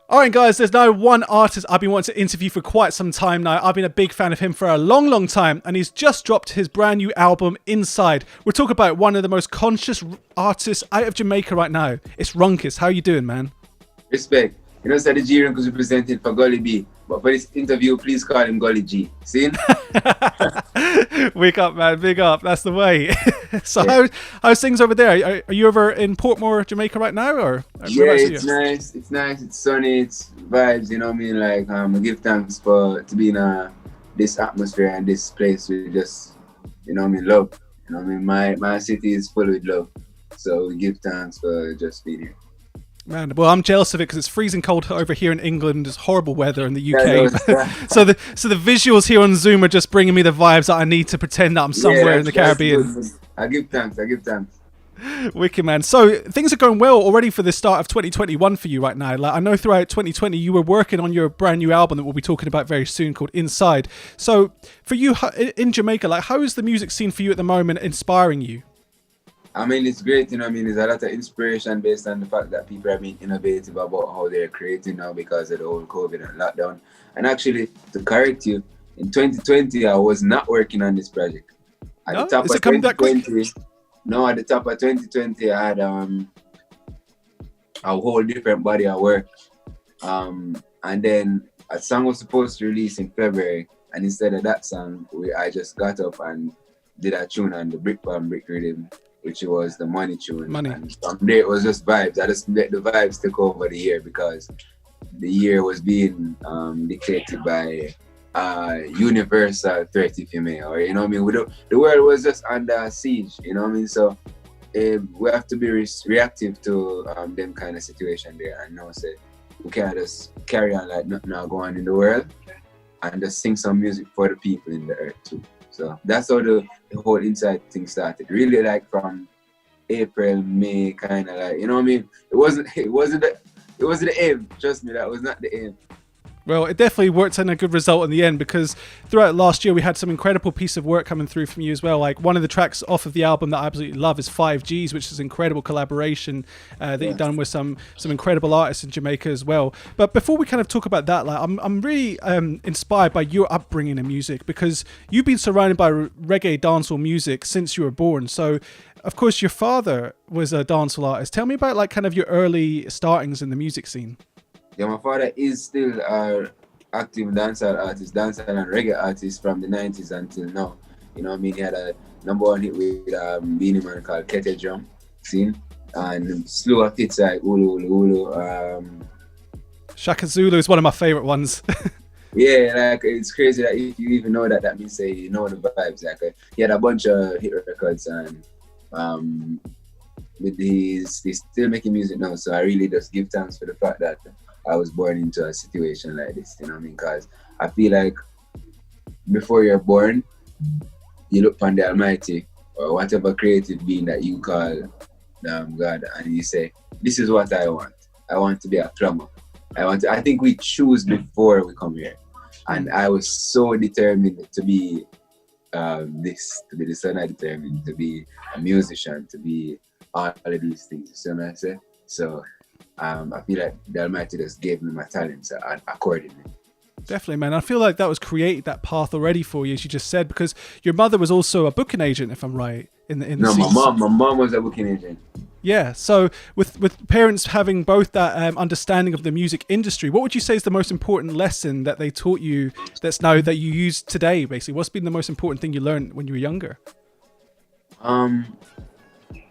All right, guys, there's now one artist I've been wanting to interview for quite some time now. I've been a big fan of him for a long, long time, and he's just dropped his brand new album, Inside. We're talking about one of the most conscious artists out of Jamaica right now. It's Runkus. How you doing, man? Respect. You know, so the G Runkus represented for Gully B. But for this interview, please call him Gully G. See? Big up, man. Big up. That's the way. So Yeah. how's things over there? Are you over in Portmore, Jamaica right now? Or Yeah, whereabouts are it's you? nice. It's nice. It's sunny. It's vibes. You know what I mean? Like, I give thanks to be in this atmosphere and this place with just, you know what I mean, love. You know what I mean? My city is full with love. So we give thanks for just being here. Man, well, I'm jealous of it because it's freezing cold over here in England. It's horrible weather in the Yeah, UK. so the visuals here on Zoom are just bringing me the vibes that I need to pretend that I'm somewhere in the Caribbean. Good. I give thanks. Wicked, man. So things are going well already for the start of 2021 for you right now. Like I know throughout 2020 you were working on your brand new album that we'll be talking about very soon called Inside. So for you in Jamaica, like how is the music scene for you at the moment inspiring you? I mean, it's great, you know what I mean? There's a lot of inspiration based on the fact that people are being innovative about how they're creating now because of the whole COVID and lockdown. And actually, to correct you, in 2020, I was not working on this project. At No? the top Is of it coming that quick? 2020, no, at the top of 2020, I had a whole different body of work. And then a song was supposed to release in February. And instead of that song, I just got up and did a tune on the Brick Palm Brick Rhythm, which was the money tune. Money. And from there it was just vibes. I just let the vibes take over the year because the year was being dictated by universal threat, if you may, or you know what I mean. The world was just under siege, you know what I mean. So we have to be reactive to them kind of situation there, and now say we can't just carry on like nothing now going on in the world, and just sing some music for the people in the earth too. So that's how the whole Inside thing started. Really, like from April, May, kind of like, you know what I mean. It wasn't the aim. Trust me, that was not the aim. Well, it definitely worked in a good result in the end because throughout last year we had some incredible piece of work coming through from you as well. Like one of the tracks off of the album that I absolutely love is 5Gs, which is an incredible collaboration that you've done with some incredible artists in Jamaica as well. But before we kind of talk about that, like I'm really inspired by your upbringing in music because you've been surrounded by reggae dancehall music since you were born. So of course your father was a dancehall artist. Tell me about like kind of your early startings in the music scene. Yeah, my father is still an active dancehall and reggae artist from the 90s until now. You know what I mean? He had a #1 hit with Beanie Man called Kettle Drum, scene, and slower hits like Ulu Ulu Ulu. Shaka Zulu is one of my favorite ones. Yeah, like it's crazy that if you even know that, that means say you know the vibes. Like he had a bunch of hit records and he's still making music now. So I really just give thanks for the fact that I was born into a situation like this, you know what I mean? Because I feel like before you're born, you look upon the Almighty or whatever creative being that you call God, and you say, "This is what I want. I want to be a plumber. I think we choose before we come here, and I was so determined to be to be the son. I determined to be a musician, to be all of these things. You see what I say? So." I feel like the Almighty just gave me my talents accordingly. Definitely, man. I feel like that was created that path already for you, as you just said, because your mother was also a booking agent, if I'm right. No, my mom was a booking agent. Yeah. So with parents having both that understanding of the music industry, what would you say is the most important lesson that they taught you that's now that you use today? Basically, what's been the most important thing you learned when you were younger?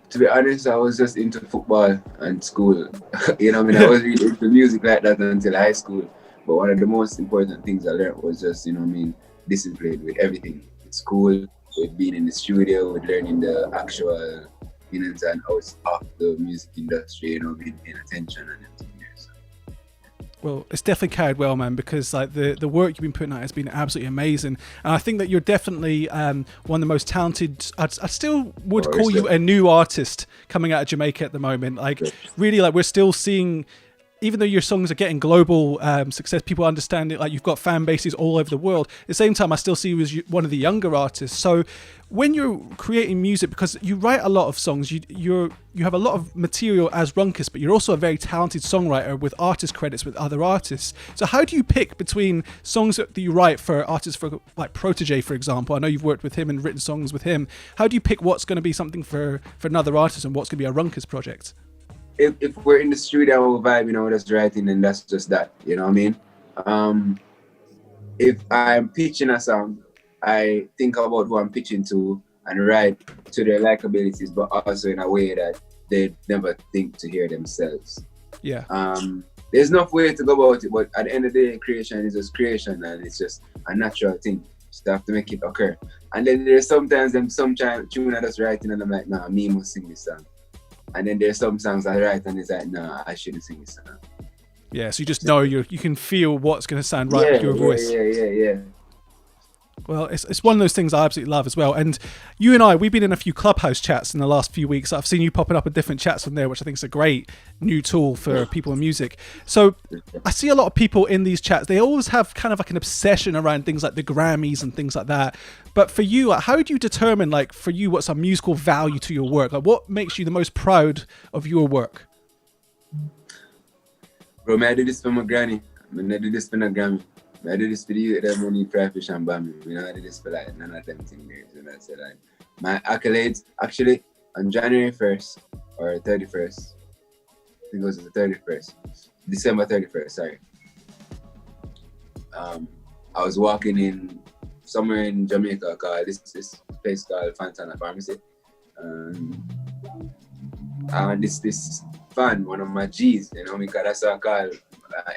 To be honest, I was just into football and school. You know what I mean? I wasn't really into music like that until high school. But one of the most important things I learned was just, you know what I mean, discipline with everything. With school, with being in the studio, with learning the actual ins and outs of the music industry, you know, being paying attention and everything. Well, it's definitely carried well, man, because like the work you've been putting out has been absolutely amazing, and I think that you're definitely one of the most talented. I still would call you a new artist coming out of Jamaica at the moment. Like, really, like we're still seeing even though your songs are getting global success, people understand it, like you've got fan bases all over the world. At the same time, I still see you as one of the younger artists. So when you're creating music, because you write a lot of songs, you have a lot of material as Runkus, but you're also a very talented songwriter with artist credits with other artists. So how do you pick between songs that you write for artists for like Protege, for example? I know you've worked with him and written songs with him. How do you pick what's going to be something for another artist and what's going to be a Runkus project? If we're in the studio vibing, we're just writing, and that's just that, you know what I mean? If I'm pitching a song, I think about who I'm pitching to and write to their likabilities, but also in a way that they never think to hear themselves. Yeah. There's enough way to go about it, but at the end of the day, creation is just creation, and it's just a natural thing. Just have to make it occur. And then there's sometimes some tune I just writing, and I'm like, nah, me must sing this song. And then there's some songs I write and it's like, nah, I shouldn't sing this song. Yeah, so you just know you can feel what's going to sound right with your voice. Yeah. Well, it's one of those things I absolutely love as well. And you and I, we've been in a few Clubhouse chats in the last few weeks. I've seen you popping up in different chats from there, which I think is a great new tool for people in music. So I see a lot of people in these chats. They always have kind of like an obsession around things like the Grammys and things like that. But for you, like, how do you determine, like, for you, what's a musical value to your work? Like, what makes you the most proud of your work? Bro, I did this for my granny. I did this for the Grammy. I did this for the money, fry fish and bammy. I did this for like none of them things. And I said, like, my accolades, actually, on January 1st or 31st, I think it was the 31st, December 31st, sorry. I was walking in somewhere in Jamaica called this place called Fontana Pharmacy. And this fan, one of my G's, you know, because that's what I call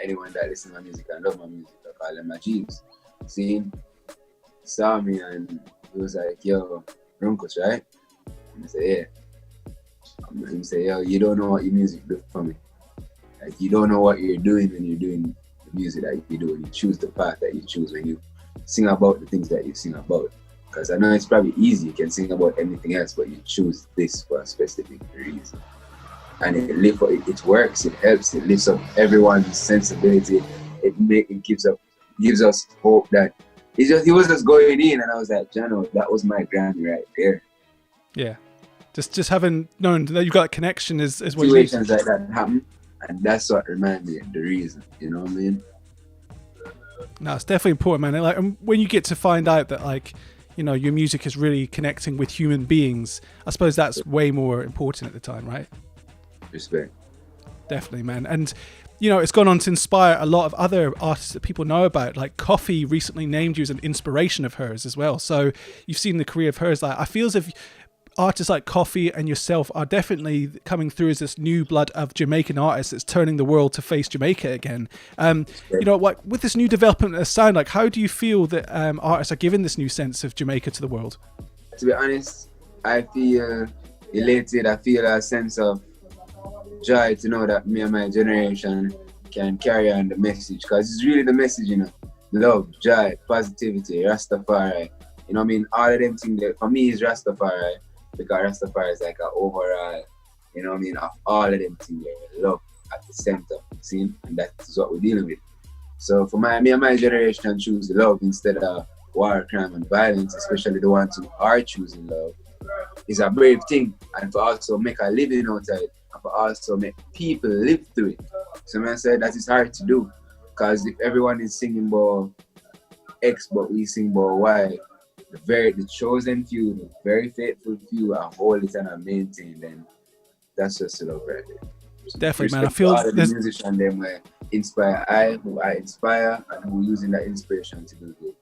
anyone that listens to my music and love my music, I call them my G's. See him, saw me, and he was like, yo, Runkus, right? And I said, yeah. And he said, yo, you don't know what your music do for me. Like, you don't know what you're doing when you're doing the music that you do, when you choose the path that you choose, when you sing about the things that you sing about. Because I know it's probably easy, you can sing about anything else, but you choose this for a specific reason. And it works, it helps, it lifts up everyone's sensibility. It gives us hope that he was just going in, and I was like, Jano, that was my Grammy right there. Yeah. Just having known that you've got a connection is what situations like that happen, and that's what reminds me of the reason, you know what I mean? No, it's definitely important, man. Like, and when you get to find out that, like, you know, your music is really connecting with human beings, I suppose that's way more important at the time, right? Respect. Definitely, man. And, you know, it's gone on to inspire a lot of other artists that people know about. Like Coffee recently named you as an inspiration of hers as well. So you've seen the career of hers. Like, I feel as if artists like Coffee and yourself are definitely coming through as this new blood of Jamaican artists that's turning the world to face Jamaica again. You know, like with this new development of sound, like how do you feel that artists are giving this new sense of Jamaica to the world? To be honest, I feel elated. I feel a sense of joy to know that me and my generation can carry on the message, because it's really the message, you know, love, joy, positivity, Rastafari, you know what I mean, all of them things that for me is Rastafari, because Rastafari is like an overall, you know what I mean, of all of them things, love at the center, see, and that's what we're dealing with. So for me and my generation choose love instead of war, crime and violence, especially the ones who are choosing love, is a brave thing, and for also make a living out of it, and for also make people live through it. So I said that is hard to do, because if everyone is singing about X but we sing about Y, the chosen few, the very faithful few are hold it and are maintained, then that's just love right there. So definitely, man. I feel all of the musicians them who I inspire, and who using that inspiration to do good.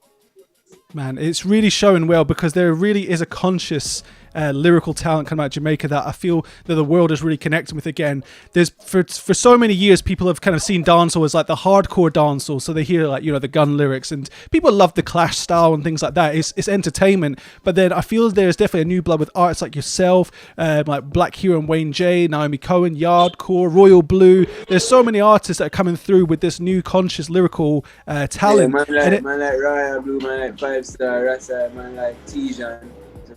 Man, it's really showing well, because there really is a conscious lyrical talent coming out of Jamaica that I feel that the world is really connecting with again. There's for so many years people have kind of seen dancehall as like the hardcore dancehall, so they hear like, you know, the gun lyrics, and people love the Clash style and things like that. It's entertainment, but then I feel there's definitely a new blood with artists like yourself, like Black Hero and Wayne J, Naomi Cohen, Yardcore, Royal Blue. There's so many artists that are coming through with this new conscious lyrical talent. Yeah, man like Royal Blue, man like 5 Star, Rasa, man like Tijan.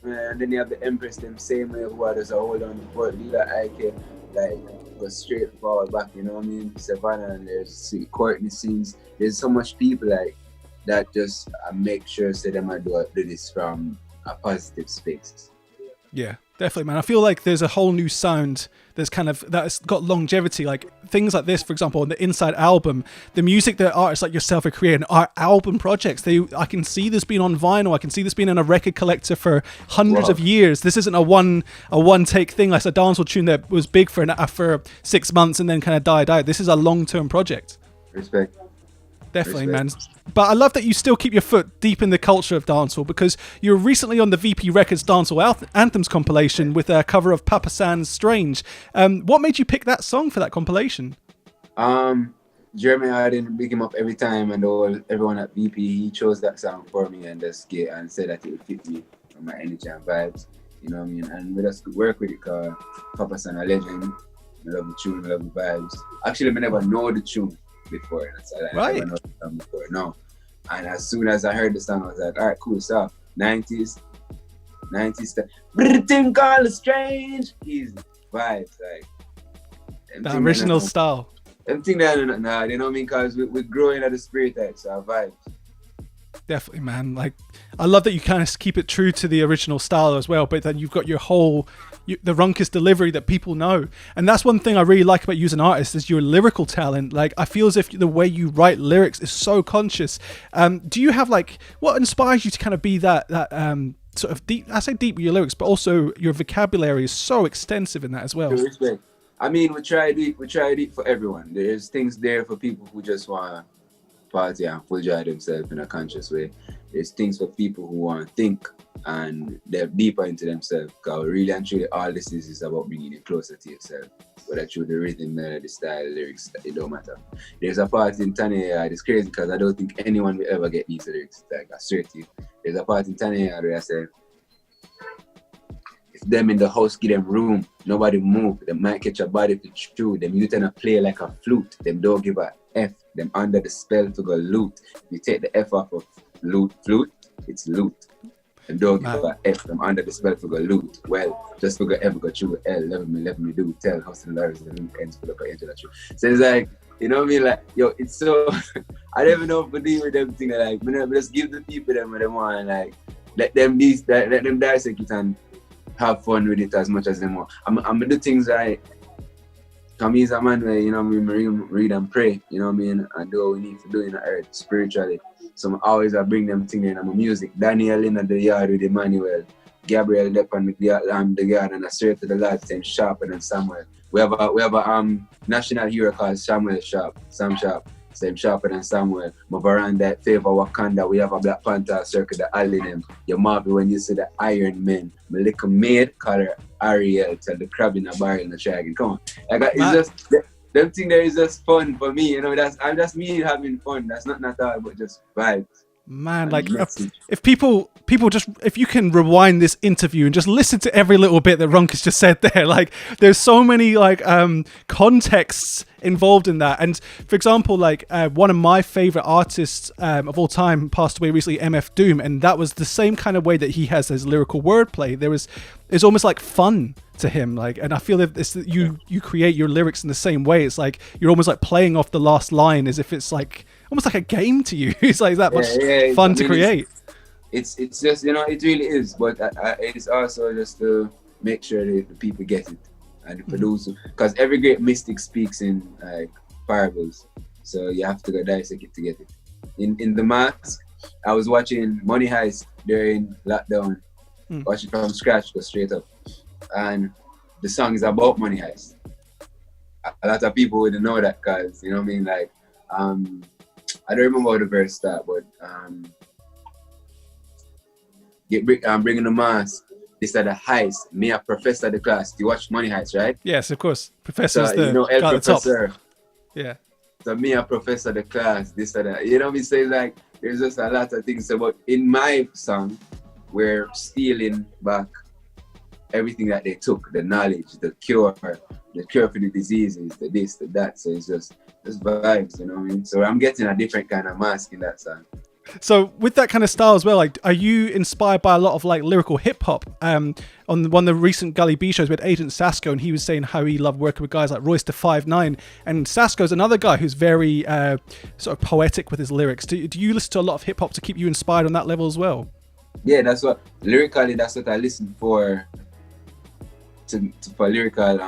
And then you have the Empress, them same way who are just a hold on the board, leader IK, like go straight forward back, you know what I mean? Savannah, and there's Courtney scenes. There's so much people like that just make sure say them I do this from a positive space. Yeah, definitely, man. I feel like there's a whole new sound that's got longevity. Like things like this, for example, on the Inside album, the music that artists like yourself are creating are album projects. I can see this being on vinyl. I can see this being in a record collector for hundreds of years. This isn't a one take thing like a dancehall tune that was big for 6 months and then kind of died out. This is a long-term project. Respect. Definitely, man. But I love that you still keep your foot deep in the culture of dancehall, because you were recently on the VP Records Dancehall Anthems compilation with a cover of Papa San's Strange. What made you pick that song for that compilation? Jeremy Harden, big him up every time, and everyone at VP, he chose that song for me and just and said that it would fit me and my energy and vibes, you know what I mean? And we just work with it because Papa San a legend. I love the tune, I love the vibes. Actually, I never know the tune before. I never know the song before, no. And as soon as I heard the song, I was like, all right, cool stuff. 90s stuff. Everything called strange. Easy vibes, like. The original style. Everything that, you know what I mean? Because we're growing at the spirit type, so our vibes. Definitely, man. Like, I love that you kind of keep it true to the original style as well, but then you've got your the Runkus delivery that people know. And that's one thing I really like about you as an artist is your lyrical talent. Like, I feel as if the way you write lyrics is so conscious. Do you have what inspires you to kind of be that sort of deep? I say deep with your lyrics, but also your vocabulary is so extensive in that as well. Respect. I mean, we try it for everyone. There's things there for people who just want to party and full enjoy themselves in a conscious way. There's things for people who want to think and they're deeper into themselves. Because really and truly, all this is about bringing you closer to yourself. Whether through the rhythm, melody, style, lyrics, it don't matter. There's a part in Tanya, it's crazy because I don't think anyone will ever get these lyrics. Like, I swear to you. There's a part in Tanya where I say, if them in the house give them room, nobody move, they might catch a body for true. Them you tend to play like a flute. Them don't give a F. Them under the spell to go loot. If you take the F off of flute, it's loot. Them don't give a F. Them under the spell to go loot. Well, just to go ever go through L. Let me do. Tell hustle Larry's the loot ends for the angel true. So it's like, you know what I mean? Like, yo, it's so I don't even know if we deal with them thing. Like, just give the people them what they want. Like, let them dissect it and have fun with it as much as they want. I'm gonna do things like, come as a man where, you know what I mean, read and pray, you know what I mean, and do what we need to do in the earth spiritually. So I always bring them things in my music. Daniel in the yard with Emmanuel, Gabriel Depp and the yard, and I straight to the Lord, same sharper than Samuel. We have a national hero called Sam Sharp. Same sharper than Samuel. Move that favor Wakanda. We have a Black Panther circle the alley them. You marvel when you see the Iron Man. My little maid call her Ariel. Tell the crab in a barrel in the dragon. Come on. Like, it's just them thing there is just fun for me. You know, I'm just me having fun. That's not at all, but just vibes. Man, like if people just, if you can rewind this interview and just listen to every little bit that Runkus just said there, like there's so many contexts involved in that. And for example, one of my favorite artists of all time passed away recently, MF Doom, and that was the same kind of way that he has his lyrical wordplay. It's almost like fun to him, and I feel that you create your lyrics in the same way. It's like you're almost like playing off the last line as if it's like almost like a game to you. It's like that much fun to create. It's just, you know, it really is, but it's also just to make sure that the people get it and the producer, because every great mystic speaks in parables, so you have to go dissect it to get it. In The Mask, I was watching Money Heist during lockdown, watching from scratch, go straight up, and the song is about money heist. A lot of people wouldn't know that, because, you know what I mean, I don't remember how the verse start, but bringing the mask. This are the heist. Me a professor of the class. You watch Money Heist, right? Yes, of course. Professor's so, you know, El Professor. Yeah. So me a professor of the class. This or that. You know what I mean? So like there's just a lot of things about in my song we're stealing back everything that they took, the knowledge, the cure for the diseases, the this, the that. So it's just vibes, you know what I mean? So I'm getting a different kind of mask in that song. So with that kind of style as well, like, are you inspired by a lot of like lyrical hip hop? On one of the recent Gully B shows with Agent Sasko, and he was saying how he loved working with guys like Royce da 5'9", and Sasko's another guy who's very sort of poetic with his lyrics. Do you listen to a lot of hip hop to keep you inspired on that level as well? Yeah, that's what lyrically. That's what I listen for. For lyrical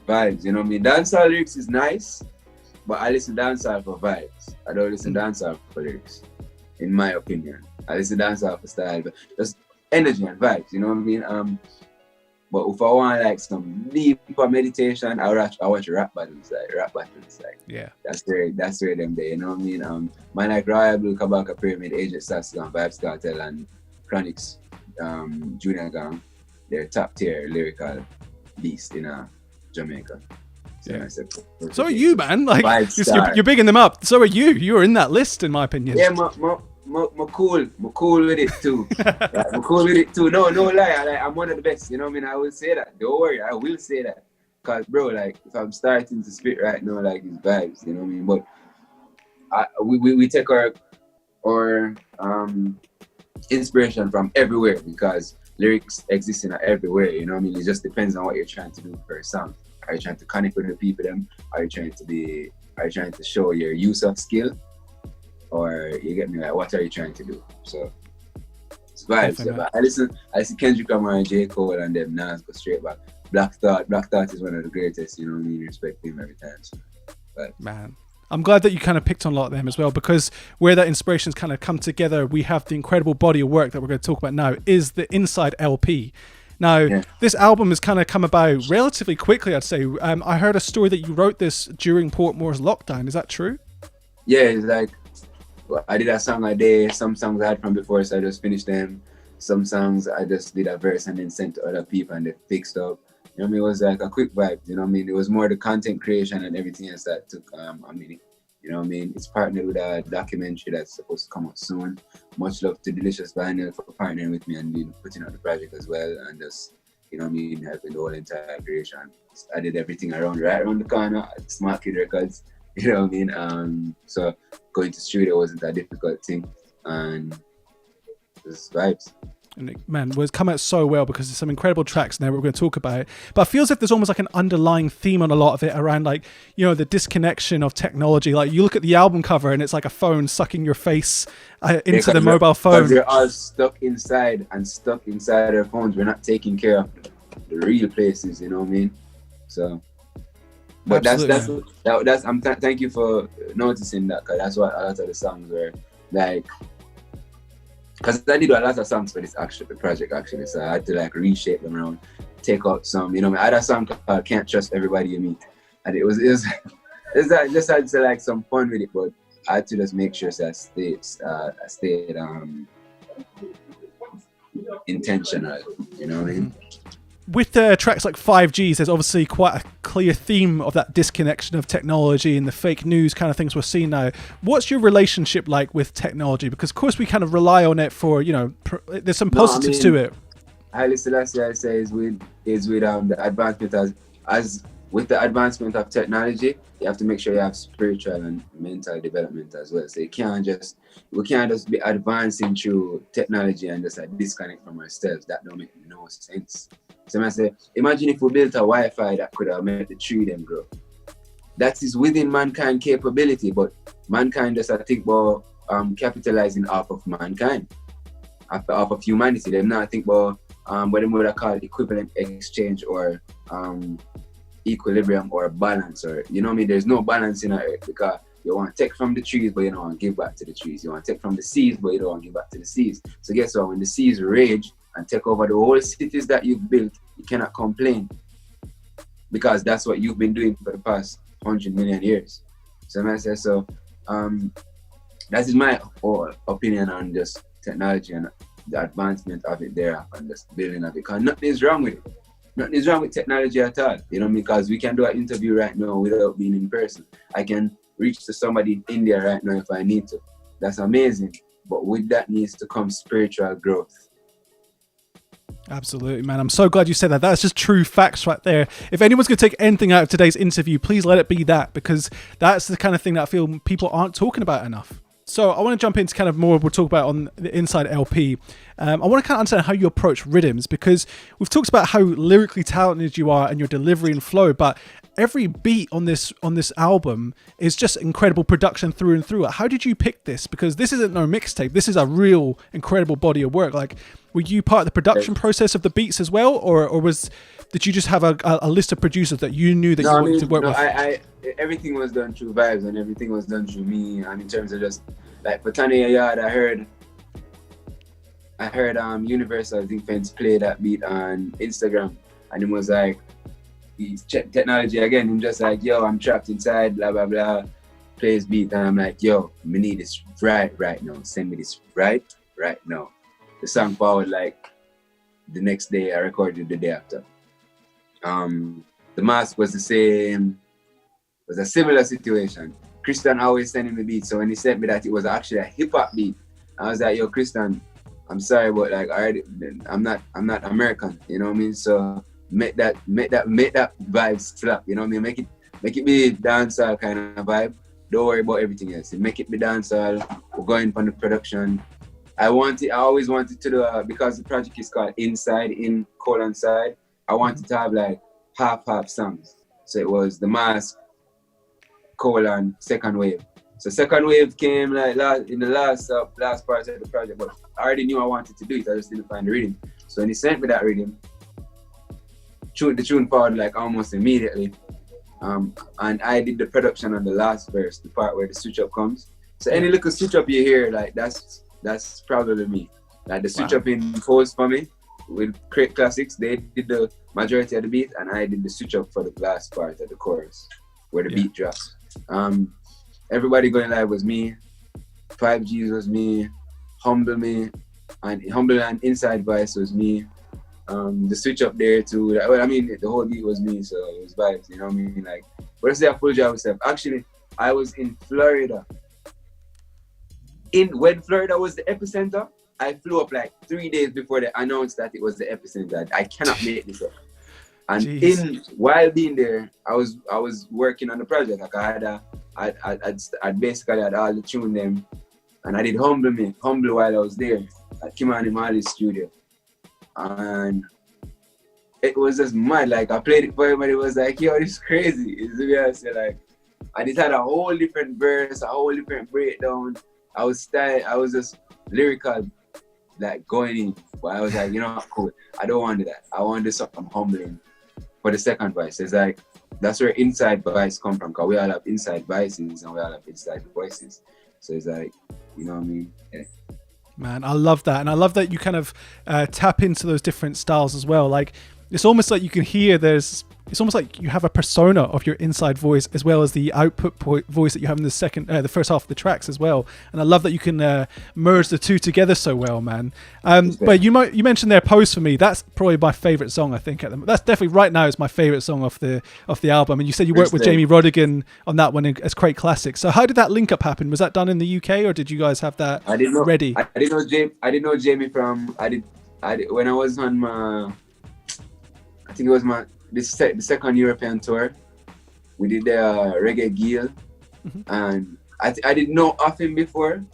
vibes, you know what I mean. Dancehall lyrics is nice, but I listen dancehall for vibes. I don't listen dancehall for lyrics, in my opinion. I listen dancehall for style, but just energy and vibes, you know what I mean. But if I want like some deeper meditation, I watch rap battles, like yeah, that's where them there, you know what I mean. Man like Royal Blue, Kabaka Pyramid, Agent Sass, Vibes Cartel, and Chronics, Junior Gang, they're top tier lyrical beast in Jamaica. Yeah. So are you, man. Like you're bigging them up. So are you. You're in that list, in my opinion. Yeah, I'm cool with it too. Like, I'm cool with it too. No lie. I'm one of the best. You know what I mean? I will say that. Don't worry, I will say that. Cause bro, like if I'm starting to spit right now, like it's vibes. You know what I mean? But we take our inspiration from everywhere, because lyrics exist in everywhere. You know what I mean? It just depends on what you're trying to do for a song. Are you trying to connect with the people them? Are you trying to show your use of skill? Or you get me, like what are you trying to do? So it's vibes. Yeah, but I listen Kendrick Lamar and J. Cole and them Nas go straight back. Black Thought is one of the greatest, you know what I mean? Respect him every time. So, but man, I'm glad that you kind of picked on a lot of them as well, because where that inspiration's kind of come together, we have the incredible body of work that we're going to talk about now is the Inside LP. Now, This album has kind of come about relatively quickly, I'd say. I heard a story that you wrote this during Portmore's lockdown. Is that true? Yeah, it's like, I did a song a day. Some songs I had from before, so I just finished them. Some songs I just did a verse and then sent to other people and they fixed up. You know what I mean? It was like a quick vibe, you know what I mean? It was more the content creation and everything else that took a minute. You know what I mean? It's partnered with a documentary that's supposed to come out soon. Much love to Delicious Vinyl for partnering with me and putting out the project as well, and just, you know what I mean, helping the whole entire creation. I did everything right around the corner at Smart Kid Records, you know what I mean? So going to studio wasn't a difficult thing, and just vibes. And it, man, it's come out so well because there's some incredible tracks in there we're going to talk about. But it feels like there's almost like an underlying theme on a lot of it around, like, you know, the disconnection of technology. Like you look at the album cover and it's like a phone sucking your face into the mobile phone. They're all stuck inside their phones. We're not taking care of the real places, you know what I mean? So, but thank you for noticing that, because that's what a lot of the songs were like. Because I did a lot of songs for this project actually, so I had to like reshape them around, take out some, you know, I had a song called "Can't Trust Everybody You Meet," and it was just had to like some fun with it, but I had to just make sure that I stayed intentional, you know what I mean? With tracks like 5Gs, there's obviously quite a clear theme of that disconnection of technology and the fake news kind of things we're seeing now. What's your relationship like with technology? Because, of course, we kind of rely on it for, you know, there's some positives to it. Haile Selassie, I say, is with the advancement with the advancement of technology, you have to make sure you have spiritual and mental development as well. So we can't just be advancing through technology and just like disconnect from ourselves. That don't make no sense. So I say, imagine if we built a Wi-Fi that could have made the tree them grow. That is within mankind's capability, but mankind just think about capitalizing off of mankind, off of humanity. They not think about what they would call equivalent exchange or equilibrium or balance, or you know what I mean. There's no balance in our earth, because you want to take from the trees, but you don't want to give back to the trees. You want to take from the seas, but you don't want to give back to the seas. So guess what? When the seas rage and take over the whole cities that you've built, you cannot complain, because that's what you've been doing for the past 100 million years. So I say, so that is my opinion on just technology and the advancement of it there and just building of it. Because nothing is wrong with it. Nothing is wrong with technology at all. You know what I mean? Because we can do an interview right now without being in person. I can reach to somebody in India right now if I need to. That's amazing. But with that needs to come spiritual growth. Absolutely, man. I'm so glad you said that. That's just true facts right there. If anyone's going to take anything out of today's interview, please let it be that, because that's the kind of thing that I feel people aren't talking about enough. So I want to jump into kind of more we'll talk about on the Inside LP. I want to kind of understand how you approach rhythms, because we've talked about how lyrically talented you are and your delivery and flow, but every beat on this album is just incredible production through and through. How did you pick this? Because this isn't no mixtape. This is a real incredible body of work. Like, were you part of the production process of the beats as well, or did you just have a list of producers that you knew that you wanted to work with? I everything was done through vibes, and everything was done through me. And in terms of just like for Tanya Yard, I heard Universal, I think Fence play that beat on Instagram, and it was like, he checked technology again. I'm just like, yo, I'm trapped inside, blah blah blah. Plays beat, and I'm like, yo, me need this right now. Send me this right now. The song forward like the next day. I recorded the day after. The mask was the same. It was a similar situation. Christian always sending me beats, so when he sent me that, it was actually a hip hop beat. I was like, yo, Christian, I'm sorry, but like, I'm not American, you know what I mean? So make that vibe slap, you know what I mean? Make it be dancehall kind of vibe. Don't worry about everything else. Make it be dancehall. We're going for the production. I always wanted to do because the project is called Inside Side. I wanted to have like half songs. So it was The Mask, Second Wave. So Second Wave came like in the last part of the project, but I already knew I wanted to do it. I just didn't find the rhythm. So when he sent me that rhythm, the tune forward like almost immediately. And I did the production on the last verse, the part where the switch up comes. So any little switch up you hear, like that's probably me. Like the switch up in Pose for me with Crate Classics, they did the majority of the beat, and I did the switch up for the last part of the chorus where the beat drops. Everybody Going Live was me, 5Gs was me, Humble and Inside Vice was me. The switch up there too. Well, I mean, the whole beat was me, so it was vibes. You know what I mean? Like, but I say a full job of stuff. Actually, I was in Florida. When Florida was the epicenter, I flew up like 3 days before they announced that it was the epicenter. I cannot make this up. And while being there, I was working on the project. Like I basically had all the tune them, and I did Humble while I was there at Kimani Mali's studio. And it was just mad. Like I played it for everybody. It was like, yo, this is crazy. It's the way I say, like, and it had a whole different verse, a whole different breakdown. I was just lyrical, like going in. But I was like, you know, cool. I don't want to do that. I want to do something humbling for the second voice. It's like that's where inside voice come from. Cause we all have inside voices and we all have inside voices. So it's like, you know what I mean? Yeah. Man, I love that. And I love that you kind of tap into those different styles as well. Like, it's almost like you can hear it's almost like you have a persona of your inside voice as well as the output voice that you have in the first half of the tracks as well. And I love that you can merge the two together so well, man. But you mentioned their Pose for me. That's probably my favorite song, I think. That's definitely right now is my favorite song off the album. And you said you worked with Jamie Rodigan on that one as Crate Classics. So how did that link up happen? Was that done in the UK or did you guys have that ready? I didn't know Jamie from. When I was on my. I think it was the second European tour. We did the Reggae Gully, and I didn't know of him before,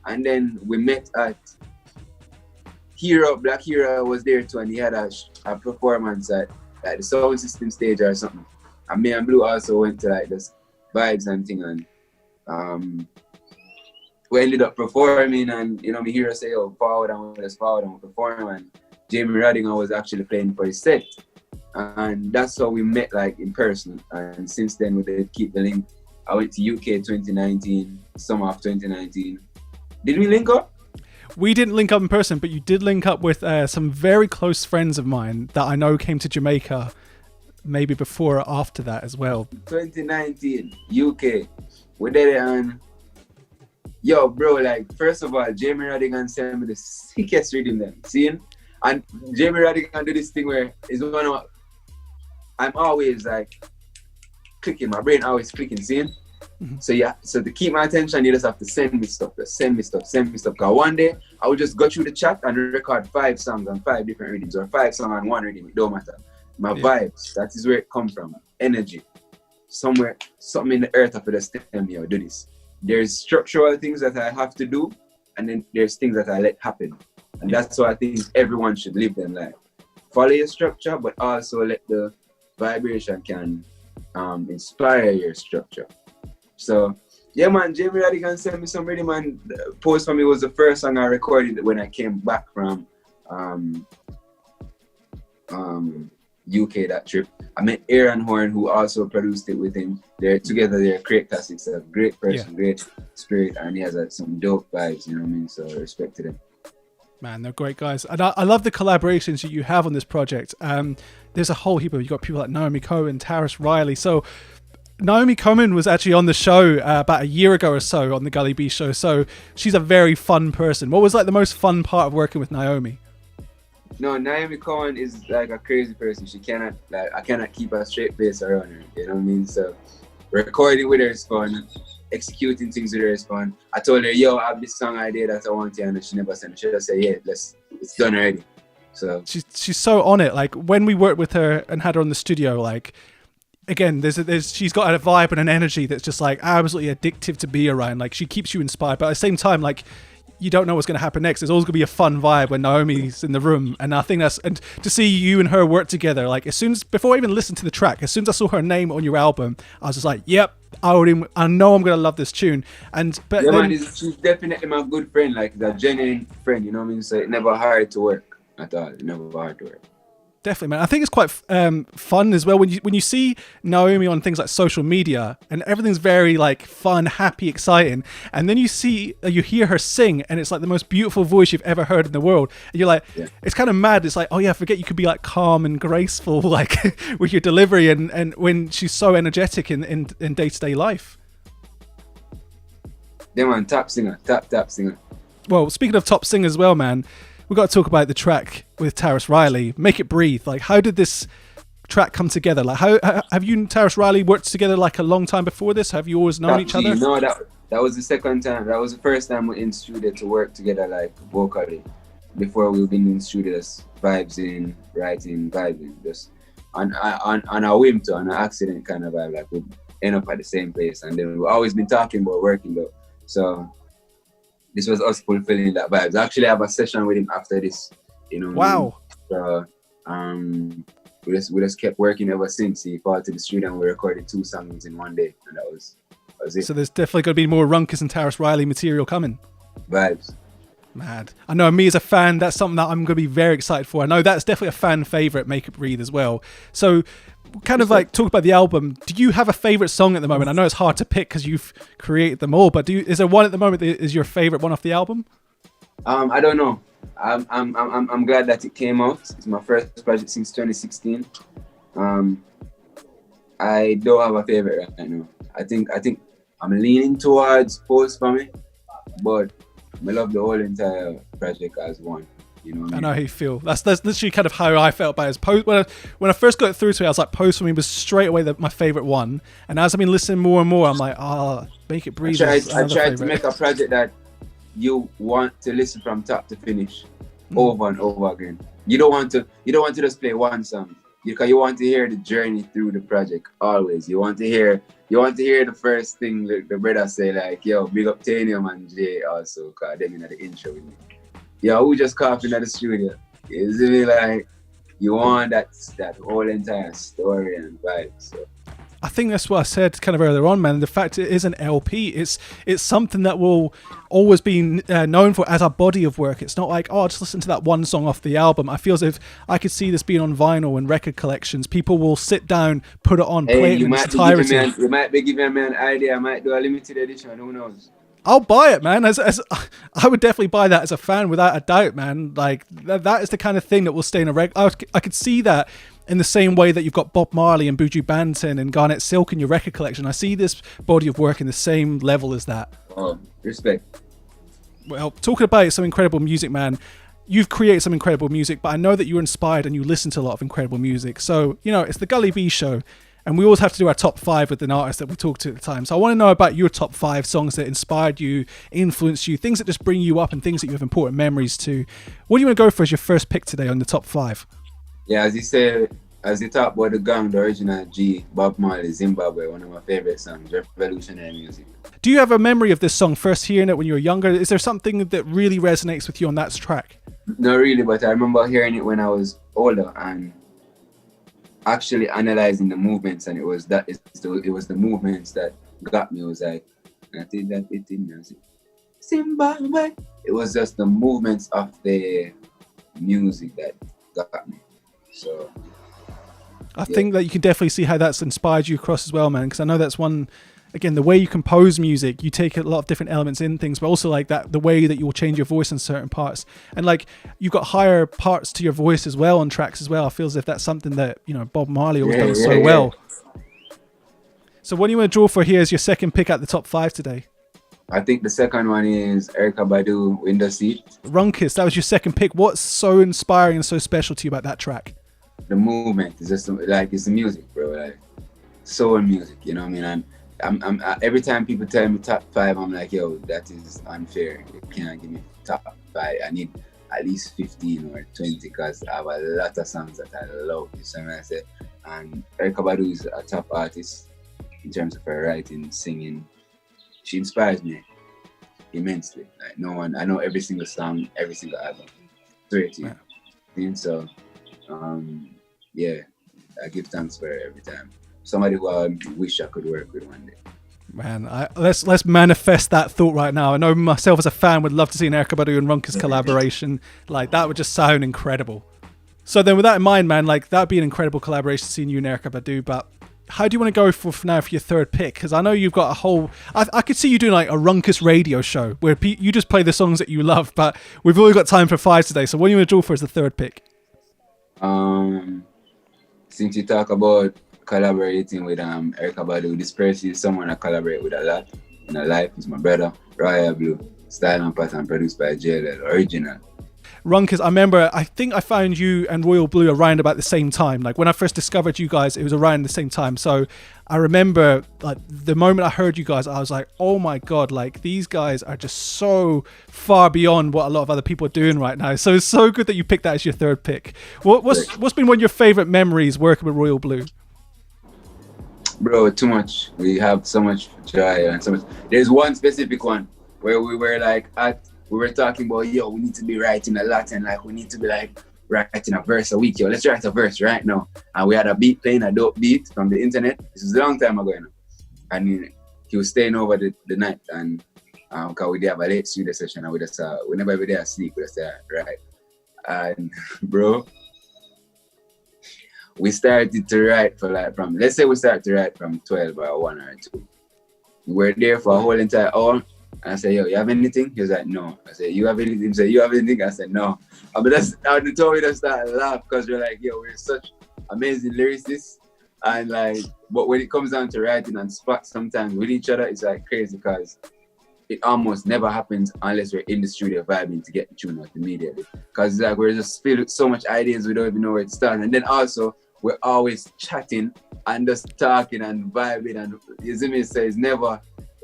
and then we met at Black Hero was there too, and he had a performance at the sound system stage or something. And me and Blue also went to like this vibes and thing, and we ended up performing, and you know, me Hero say, "Oh, forward and we perform," and Jamie Rodigan was actually playing for his set. And that's how we met, like, in person. And since then, we did keep the link. I went to UK 2019, summer of 2019. Did we link up? We didn't link up in person, but you did link up with some very close friends of mine that I know came to Jamaica maybe before or after that as well. 2019, UK. We did it, and yo, bro, like, first of all, Jamie Rodigan sent me the sickest rhythm then. See? And Jamie Rodigan do this thing where it's one of I'm always like clicking, my brain always clicking, seeing? So yeah, so to keep my attention, you just have to send me stuff. Cause one day I would just go through the chat and record 5 songs on 5 different rhythms, or 5 songs on 1 rhythm, it don't matter. My vibes, that is where it comes from. Energy. Something in the earth after the stem, yo, do this. there's structural things that I have to do, and then there's things that I let happen. And that's why I think everyone should live their life. Follow your structure, but also let the vibration can inspire your structure. So yeah, man, Jamie Radigan sent me some rhythm, man. Post for Me was the first song I recorded when I came back from UK that trip. I met Aaron Horn, who also produced it with him. They're together, they're great classics, a great person, great spirit, and he has some dope vibes, you know what I mean? So respect to them. Man, they're great guys. And I love the collaborations that you have on this project. There's a whole heap of, you've got people like Naomi Cohen, Taris Riley. So Naomi Cohen was actually on the show about a year ago or so on the Gully B show. So she's a very fun person. What was like the most fun part of working with Naomi? No, Naomi Cohen is like a crazy person. I cannot keep a straight face around her. You know what I mean? So recording with her is fun. Executing things with her is fun. I told her, yo, I have this song idea that I want to, and she never sent it. She just said, yeah, it's done already. So she's so on it. Like when we worked with her and had her on the studio, like again, she's got a vibe and an energy that's just like absolutely addictive to be around. Like she keeps you inspired, but at the same time, like you don't know what's going to happen next. There's always going to be a fun vibe when Naomi's in the room, and I think and to see you and her work together, like before I even listened to the track, as soon as I saw her name on your album, I was just like, yep, I know I'm going to love this tune. But yeah, man, she's definitely my good friend, like a genuine friend, you know what I mean? So it never hard to work at all. It never hard to work. Definitely, man. I think it's quite fun as well when you see Naomi on things like social media and everything's very like fun, happy, exciting, and then you hear her sing and it's like the most beautiful voice you've ever heard in the world. And you're like, It's kind of mad. It's like, oh yeah, I forget you could be like calm and graceful, like with your delivery, and when she's so energetic in day-to-day life. Yeah, man, top singer. Well, speaking of top singers, as well, man. We've got to talk about the track with Taris Riley, Make It Breathe. Like, how did this track come together? Like, how have you and Taris Riley worked together like a long time before this? Have you always known each other? No, that was the second time. That was the first time we were in studio to work together, like vocally. Before we've been in studio, just vibes in, writing, vibing, just on a whim to, on an accident kind of vibe. Like we end up at the same place, and then we've always been talking about working though. So this was us fulfilling that vibes. I actually have a session with him after this, you know. Wow. So we just kept working ever since. He fought to the studio and we recorded 2 songs in one day, and that was it. So there's definitely going to be more Runkus and Taris Riley material coming. Vibes. Mad. I know me as a fan, that's something that I'm going to be very excited for. I know that's definitely a fan favorite, Make It Breathe as well. So kind of like talk about the album. Do you have a favorite song at the moment? I know it's hard to pick because you've created them all, but is there one at the moment that is your favorite one off the album? I don't know. I'm glad that it came out. It's my first project since 2016. I don't have a favorite right now. I think I'm leaning towards Post for Me, but I love the whole entire project as one. You know what I know how you feel. That's literally kind of how I felt about it. Post, when I first got through to it, I was like, Post for Me was straight away my favorite one. And as I've been listening more and more, I'm like, Make It Breathe. I tried to make a project that you want to listen from top to finish, over and over again. You don't want to just play one song, because you want to hear the journey through the project always. You want to hear the first thing the brother say, like, yo, big up Tanium and Jay also, because them in the intro with me. Yo, who just coughing at the studio? It's really like you want that whole entire story and vibe. So I think that's what I said kind of earlier on, man. The fact it is an LP, it's something that will always be known for as a body of work. It's not like, oh, just listen to that one song off the album. I feel as if I could see this being on vinyl and record collections. People will sit down, put it on, play it in its entirety. You might be giving me an idea. I might do a limited edition. Who knows? I'll buy it, man. As I would definitely buy that as a fan, without a doubt, man. Like that is the kind of thing that will stay in a I could see that in the same way that you've got Bob Marley and Buju Banton and Garnet Silk in your record collection. I see this body of work in the same level as that. Oh, respect. Well, talking about some incredible music, man. You've created some incredible music, but I know that you're inspired and you listen to a lot of incredible music. So, it's the Gully B show. And we always have to do our top 5 with an artist that we talk to at the time. So I want to know about your top 5 songs that inspired you, influenced you, things that just bring you up and things that you have important memories to. What do you want to go for as your first pick today on the top 5? Yeah, as you say, as you talk about the gang, the original G, Bob Marley, Zimbabwe, one of my favorite songs, revolutionary music. Do you have a memory of this song first hearing it when you were younger? Is there something that really resonates with you on that track? Not really, but I remember hearing it when I was older and actually analyzing the movements, and it was the movements that got me. It was like, I think that it in music. Zimbabwe. It was just the movements of the music that got me. So I think that you can definitely see how that's inspired you across as well, man, because I know that's one, again, the way you compose music, you take a lot of different elements in things, but also like that, the way that you will change your voice in certain parts. And like, you've got higher parts to your voice as well on tracks as well. I feel as if that's something that, you know, Bob Marley always does so well. So what do you want to draw for here as your second pick at the top 5 today? I think the second one is Erykah Badu, Window Seat. Runkus, that was your second pick. What's so inspiring and so special to you about that track? The movement is just like, it's the music, bro. Like soul music, you know what I mean? I'm every time people tell me top 5, I'm like, yo, that is unfair. You can't give me top 5. I need at least 15 or 20 because I have a lot of songs that I love. You see what I say? And Erykah Badu is a top artist in terms of her writing, singing. She inspires me immensely. Like no one, I know every single song, every single album. Straight to you. And so, yeah, I give thanks for her every time. Somebody who I wish I could work with one day. Man, let's manifest that thought right now. I know myself as a fan would love to see an Erykah Badu and Runkus collaboration. Like that would just sound incredible. So then with that in mind, man, like that would be an incredible collaboration seeing you and Erykah Badu, but how do you want to go for now for your third pick? Because I know you've got a whole... I could see you doing like a Runkus radio show where you just play the songs that you love, but we've only got time for 5 today. So what do you want to draw for as the third pick? Since you talk about collaborating with Erykah Badu, this person is someone I collaborate with a lot in my life. He's my brother, Royal Blue, style and pattern produced by JLL, original. Runkus, I remember, I think I found you and Royal Blue around about the same time. Like when I first discovered you guys, it was around the same time. So I remember like the moment I heard you guys, I was like, oh my God, like these guys are just so far beyond what a lot of other people are doing right now. So it's so good that you picked that as your third pick. What's been one of your favorite memories working with Royal Blue? Bro, too much. We have so much joy and so much. There's one specific one where we were like we were talking about, yo, we need to be writing a lot and like we need to be like writing a verse a week. Yo, let's write a verse right now. And we had a beat playing, a dope beat from the internet. This was a long time ago, you know. And he was staying over the night and cause we did have a late studio session and we just whenever we there sleep, we just right. And bro, we started to write for like let's say we started to write from 12 or 1 or 2. We were there for a whole entire hour. And I said, yo, you have anything? He was like, no. I said, you have anything? He said, you have anything? I said, no. But that's how the two of us started to laugh because we're like, yo, we're such amazing lyricists. And like, but when it comes down to writing and spots sometimes with each other, it's like crazy because it almost never happens unless we're in the studio vibing to get the tune out immediately. Because it's like we're just filled with so much ideas, we don't even know where to start. And then also, we're always chatting and just talking and vibing. And you see me say,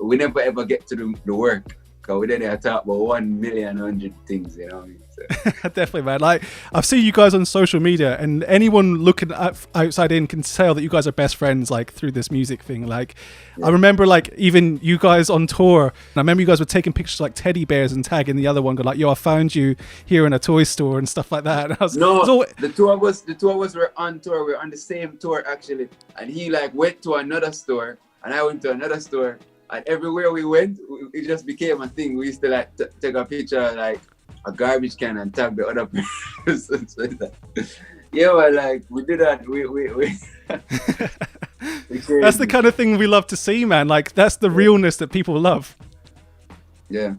we never ever get to the work because we didn't talk about 1,000,100 things, you know what I mean? So. Definitely, man. Like I've seen you guys on social media and anyone looking outside in can tell that you guys are best friends like through this music thing. Like yeah. I remember like even you guys on tour, and I remember you guys were taking pictures like teddy bears and tagging the other one, going like, yo, I found you here in a toy store and stuff like that. And the two of us were on tour. We were on the same tour actually. And he like went to another store and I went to another store. And everywhere we went, it just became a thing. We used to like take a picture like a garbage can and tag the other person. So yeah, but like we did that. We That's the kind of thing we love to see, man. Like that's the realness that people love. Yeah.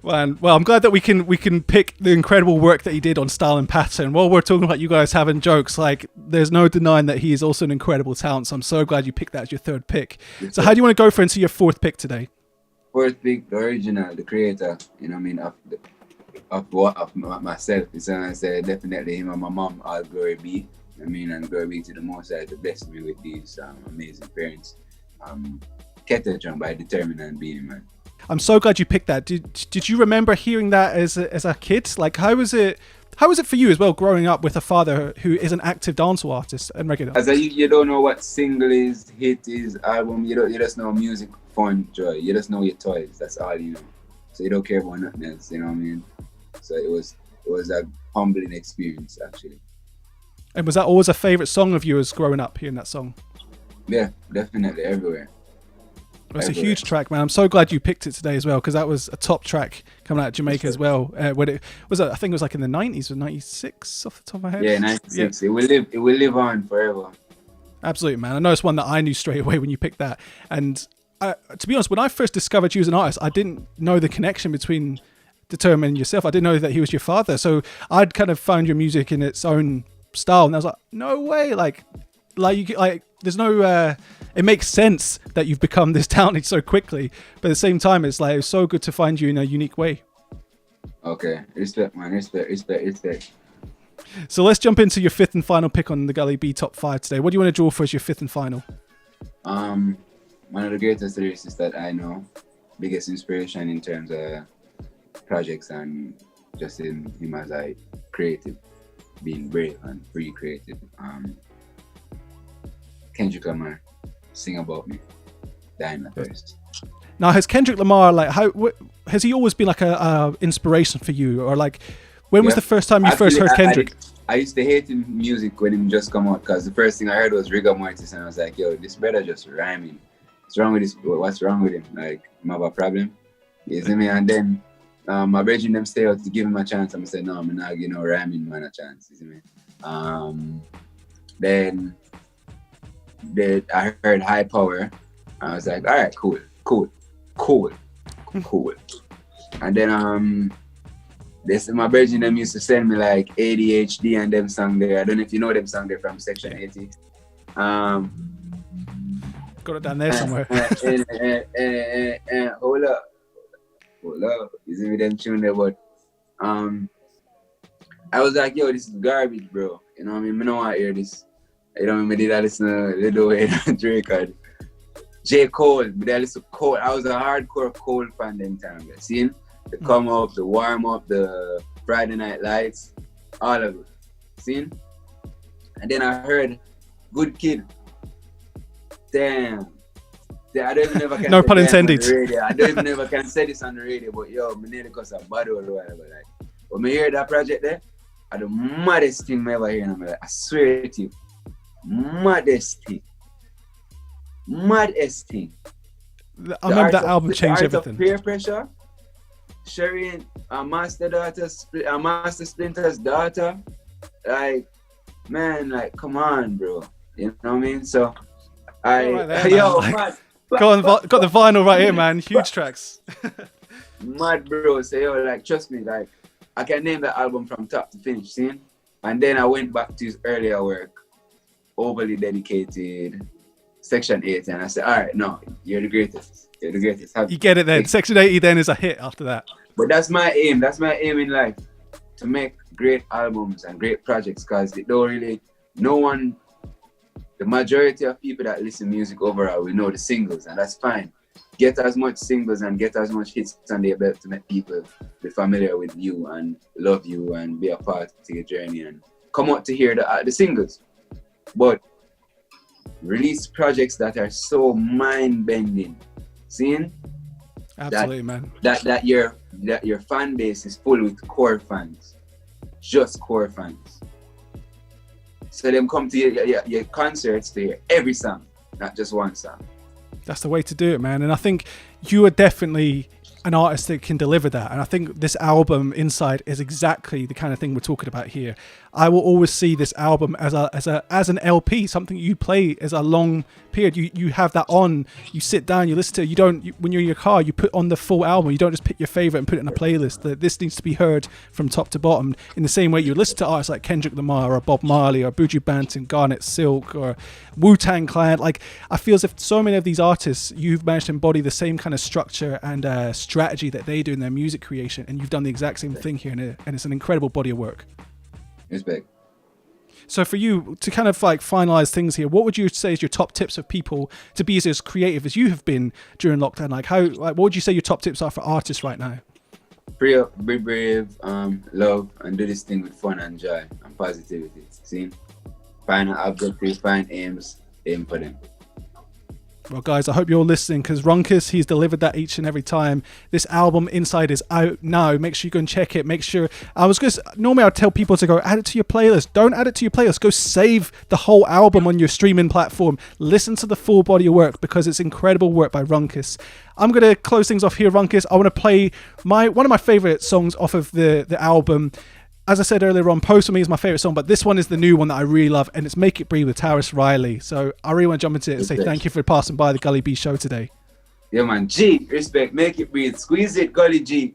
Man, well, I'm glad that we can pick the incredible work that he did on Style and Pattern. While we're talking about you guys having jokes, like there's no denying that he is also an incredible talent. So I'm so glad you picked that as your third pick. So how do you want to go for into your fourth pick today? Fourth pick, the original, the creator. You know what I mean? Of myself. So I say definitely him and my mom. All glory be. I mean, and glory be to the Most High to bless me with these amazing parents. Kettle Drum by Determined and Beanie Man. I'm so glad you picked that. Did you remember hearing that as a kid? Like, how was it How was it for you as well, growing up with a father who is an active dancehall artist and reggae As dancer? you don't know what single is, hit is, album. You just know music, fun, joy. You just know your toys. That's all you know. So you don't care about nothing else. You know what I mean? So it was a humbling experience actually. And was that always a favourite song of yours growing up, hearing that song? Yeah, definitely everywhere. It's a huge track, man. I'm so glad you picked it today as well, because that was a top track coming out of Jamaica as well. When it was, I think it was like in the 90s or 96 off the top of my head. Yeah, 96. Yeah. It will live on forever. Absolutely, man. I know it's one that I knew straight away when you picked that. And to be honest, when I first discovered you as an artist, I didn't know the connection between Determined and yourself. I didn't know that he was your father. So I'd kind of found your music in its own style, and I was like, no way, like there's no it makes sense that you've become this talented so quickly, but at the same time it's like, it's so good to find you in a unique way. Okay, respect, man. Respect. So let's jump into your fifth and final pick on the Gully B top 5 today. What do you want to draw for as your fifth and final? One of the greatest lyricists that I know, biggest inspiration in terms of projects and just in him as a creative, being brave and free creative. Kendrick Lamar, Sing About Me, Dying at First. Now, has Kendrick Lamar, like, has he always been like a inspiration for you, or like, when was the first time you first heard Kendrick? I used to hate his music when he just come out, because the first thing I heard was Rigor Mortis, and I was like, yo, this brother just rhyming. What's wrong with this? What's wrong with him? Like, I have a problem? You see me? And then my brethren them stay out to give him a chance. I'm say, no, I'm not giving no rhyming man a chance. You see me? Then I heard High Power. I was like, all right, cool. And then my brethren them used to send me like ADHD and them song there. I don't know if you know them song there from Section 80. Got it down there somewhere. Hold up. You see me them tune there, but I was like, yo, this is garbage, bro. You know what I mean? I don't want to hear this. You know what I mean? I did listen to Little Way and Drake and J. Cole. But I listen to Cole. I was a hardcore Cole fan them time. You seen the come up, the warm up, the Friday Night Lights, all of it. Seen? And then I heard Good Kid. Damn. I don't even know if I can no pun intended. I don't even know if I can say this on the radio, but yo, I need it because I'm bad or whatever. Like, when I hear that project there, I the maddest thing I ever hear. And I'm like, I swear to you, maddest thing. I remember that album changed everything. Peer Pressure, Sherry, Master Splinter's daughter. Like, man, like, come on, bro. You know what I mean? So, got the vinyl right here, man. Huge tracks. Mad, bro. So, yo, like, trust me, like, I can name the album from top to finish, see? And then I went back to his earlier work, Overly Dedicated, Section 80, and I said, all right, no, you're the greatest. You get it then. Section 80 then is a hit after that. But that's my aim. That's my aim in life, to make great albums and great projects, because they don't really, the majority of people that listen to music overall will know the singles, and that's fine. Get as much singles and get as much hits on their belt to make people be familiar with you and love you and be a part of your journey and come out to hear the singles. But release projects that are so mind-bending. Seeing? Absolutely, man. That your fan base is full with core fans. Just core fans. So them come to your concerts to hear every song, not just one song. That's the way to do it, man. And I think you are definitely an artist that can deliver that. And I think this album, Inside, is exactly the kind of thing we're talking about here. I will always see this album as an LP, something you play as a long period. You have that on, you sit down, you listen to it. When you're in your car, you put on the full album. You don't just pick your favorite and put it in a playlist. This needs to be heard from top to bottom in the same way you listen to artists like Kendrick Lamar or Bob Marley or Buju Banton, Garnet Silk or Wu-Tang Clan. Like, I feel as if so many of these artists, you've managed to embody the same kind of structure and strategy that they do in their music creation, and you've done the exact same thing here, and it's an incredible body of work. Respect. So for you, to kind of like finalize things here, what would you say is your top tips for people to be as creative as you have been during lockdown? Like what would you say your top tips are for artists right now? Pray up, be brave, love, and do this thing with fun and joy and positivity. See? Find an objective, find aims, aim for them. Well, guys, I hope you're all listening because Runkus, he's delivered that each and every time. This album, Inside, is out now. Make sure you go and check it. Make sure... Normally I'd tell people to go add it to your playlist. Don't add it to your playlist. Go save the whole album on your streaming platform. Listen to the full body of work because it's incredible work by Runkus. I'm going to close things off here, Runkus. I want to play one of my favourite songs off of the album. As I said earlier on, Post For Me is my favourite song, but this one is the new one that I really love, and it's Make It Breathe with Taris Riley. So I really want to jump into it and say thank you for passing by the Gully B show today. Yeah, man. G, respect. Make it breathe. Squeeze it, Gully G.